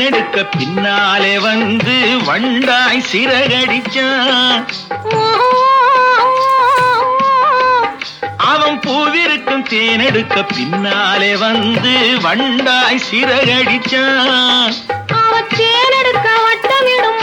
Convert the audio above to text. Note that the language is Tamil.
தேனெடுக்க பின்னாலே வந்து வண்டாய் சிறகடிச்சான். அவன் பூவிருக்கும் தேனெடுக்க பின்னாலே வந்து வண்டாய் சிறகடிச்சான். அவன் தேனெடுக்க வட்டமிடும்